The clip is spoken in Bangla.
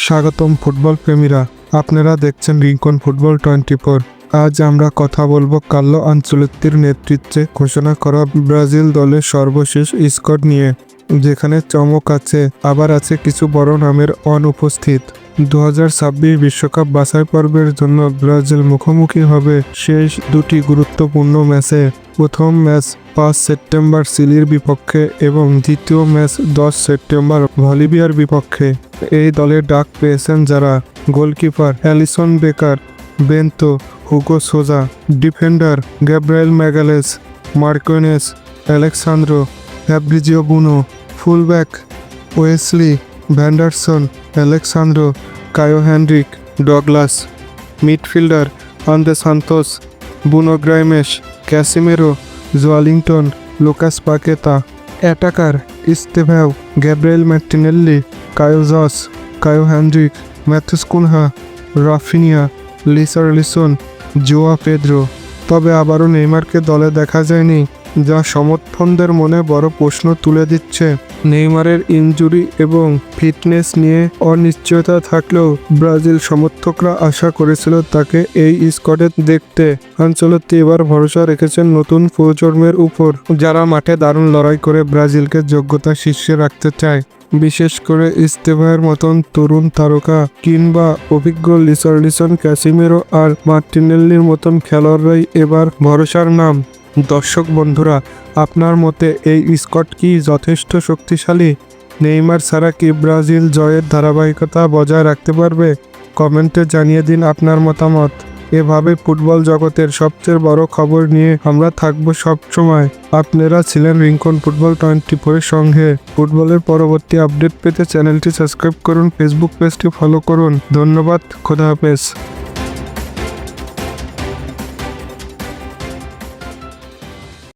স্বাগতম ফুটবল প্রেমীরা, আপনারা দেখছেন রিংকন ফুটবল 24। আজ আমরা কথা বলবো কার্লো আনচেলত্তির নেতৃত্বে ঘোষণা করা ব্রাজিল দলের সর্বশেষ স্কোয়াড নিয়ে, যেখানে চমক আছে, আবার আছে কিছু বড় নামের অনুপস্থিত। 2026 বিশ্বকাপ বাছাই পর্বের জন্য ব্রাজিল মুখোমুখি হবে শেষ দুটি গুরুত্বপূর্ণ ম্যাচে। প্রথম ম্যাচ 5 সেপ্টেম্বর চিলির বিপক্ষে এবং দ্বিতীয় ম্যাচ 10 সেপ্টেম্বর বলিভিয়ার বিপক্ষে। এই দলে ডাক পেয়েছেন যারা: goalkeeper Alisson Becker, Bento, Hugo Souza; defender Gabriel Magalhaes, Marquinhos, Alexsandro, Fabricio Bruno; fullback Wesley Vanderson, Alexsandro, Caio Henrique, Douglas; midfielder Andrey Santos, Bruno Guimaraes, Casemiro, Joelinton, Lucas Paqueta; attacker Estevao, Gabriel Martinelli, Caio জস, Caio Henrique, Matheus Cunha, Raphinha, Richarlison, Joao Pedro. তবে আবারও নেইমারকে দলে দেখা যায়নি, যা সমর্থকদের মনে বড় প্রশ্ন তুলে দিচ্ছে। নেইমারের ইনজুরি এবং ফিটনেস নিয়ে অনিশ্চয়তা থাকলেও ব্রাজিল সমর্থকরা আশা করেছিল তাকে এই স্কোয়াডে দেখতে। আনচেলত্তি এবার ভরসা রেখেছেন নতুন প্রজন্মের উপর, যারা মাঠে দারুণ লড়াই করে ব্রাজিলকে যোগ্যতা শীর্ষে রাখতে চায়। বিশেষ করে ইস্তেভাওয়ের মতন তরুণ তারকা কিংবা অভিজ্ঞ লিসারলিসন, ক্যাসিমেরো আর মার্টিনেল্লির মতন খেলোয়াড়রাই এবার ভরসার নাম। দর্শক বন্ধুরা, আপনার মতে এই স্কোয়াড কি যথেষ্ট শক্তিশালী? নেইমার ছাড়া কি ব্রাজিল জয়ের ধারাবাহিকতা বজায় রাখতে পারবে? কমেন্টে জানিয়ে দিন আপনার মতামত। এভাবে ফুটবল জগতের সবচেয়ে বড় খবর নিয়ে আমরা থাকবো সব সময়। আপনারা ছিলেন রিংকন ফুটবল 24 এর সঙ্গে। ফুটবলের পরবর্তী আপডেট পেতে চ্যানেলটি সাবস্ক্রাইব করুন, ফেসবুক পেজটি ফলো করুন। ধন্যবাদ, খোদা হাফেজ।